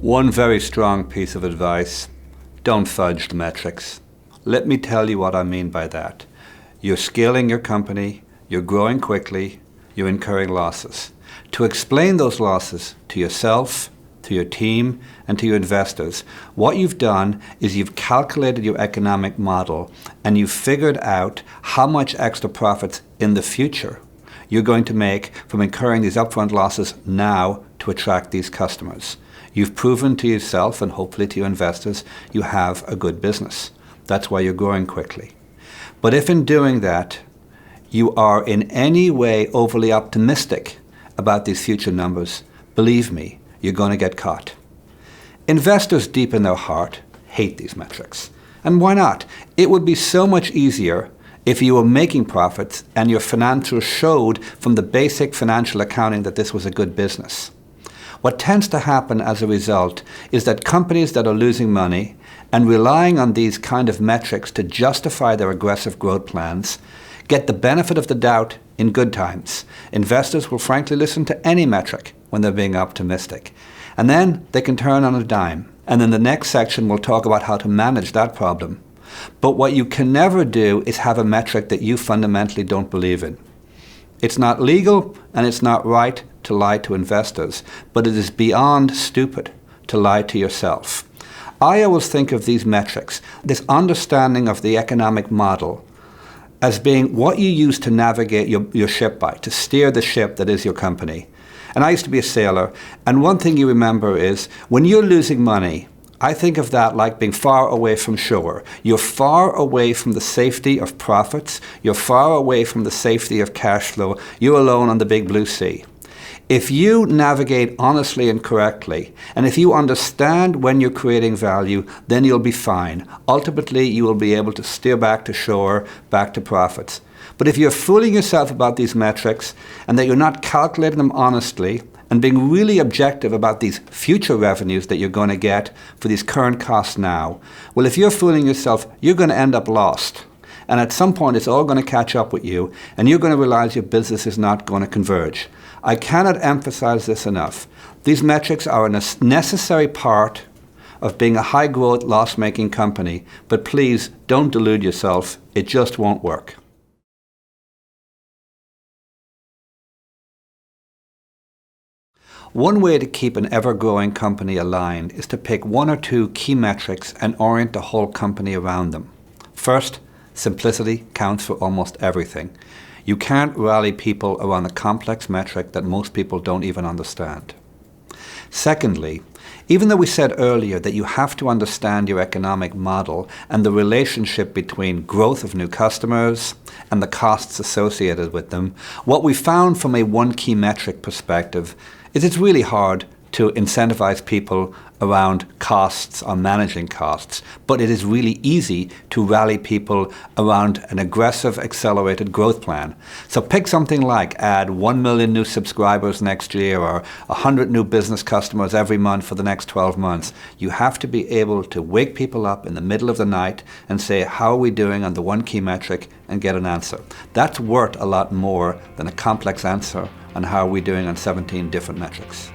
One very strong piece of advice: don't fudge the metrics. Let me tell you what I mean by that. You're scaling your company, you're growing quickly, you're incurring losses. To explain those losses to yourself, to your team, and to your investors, what you've done is you've calculated your economic model and you've figured out how much extra profits in the future you're going to make from incurring these upfront losses now to attract these customers. You've proven to yourself and hopefully to your investors you have a good business. That's why you're growing quickly. But if in doing that you are in any way overly optimistic about these future numbers, believe me, you're going to get caught. Investors deep in their heart hate these metrics. And why not? It would be so much easier if you were making profits and your financials showed from the basic financial accounting that this was a good business. What tends to happen as a result is that companies that are losing money and relying on these kind of metrics to justify their aggressive growth plans get the benefit of the doubt in good times. Investors will frankly listen to any metric when they're being optimistic. And then they can turn on a dime. And then the next section will talk about how to manage that problem. But what you can never do is have a metric that you fundamentally don't believe in. It's not legal and it's not right to lie to investors, but it is beyond stupid to lie to yourself. I always think of these metrics, this understanding of the economic model, as being what you use to navigate your ship by, to steer the ship that is your company. And I used to be a sailor, and one thing you remember is when you're losing money, I think of that like being far away from shore. You're far away from the safety of profits. You're far away from the safety of cash flow. You're alone on the big blue sea. If you navigate honestly and correctly, and if you understand when you're creating value, then you'll be fine. Ultimately, you will be able to steer back to shore, back to profits. But if you're fooling yourself about these metrics and that you're not calculating them honestly and being really objective about these future revenues that you're going to get for these current costs now, well, if you're fooling yourself, you're going to end up lost. And at some point, it's all going to catch up with you, and you're going to realize your business is not going to converge. I cannot emphasize this enough. These metrics are a necessary part of being a high-growth, loss-making company, but please don't delude yourself. It just won't work. One way to keep an ever-growing company aligned is to pick one or two key metrics and orient the whole company around them. First, simplicity counts for almost everything. You can't rally people around a complex metric that most people don't even understand. Secondly, even though we said earlier that you have to understand your economic model and the relationship between growth of new customers and the costs associated with them, what we found from a one key metric perspective is it's really hard to incentivize people around costs or managing costs, but it is really easy to rally people around an aggressive, accelerated growth plan. So pick something like add 1 million new subscribers next year or 100 new business customers every month for the next 12 months. You have to be able to wake people up in the middle of the night and say, how are we doing on the one key metric, and get an answer. That's worth a lot more than a complex answer on how are we doing on 17 different metrics.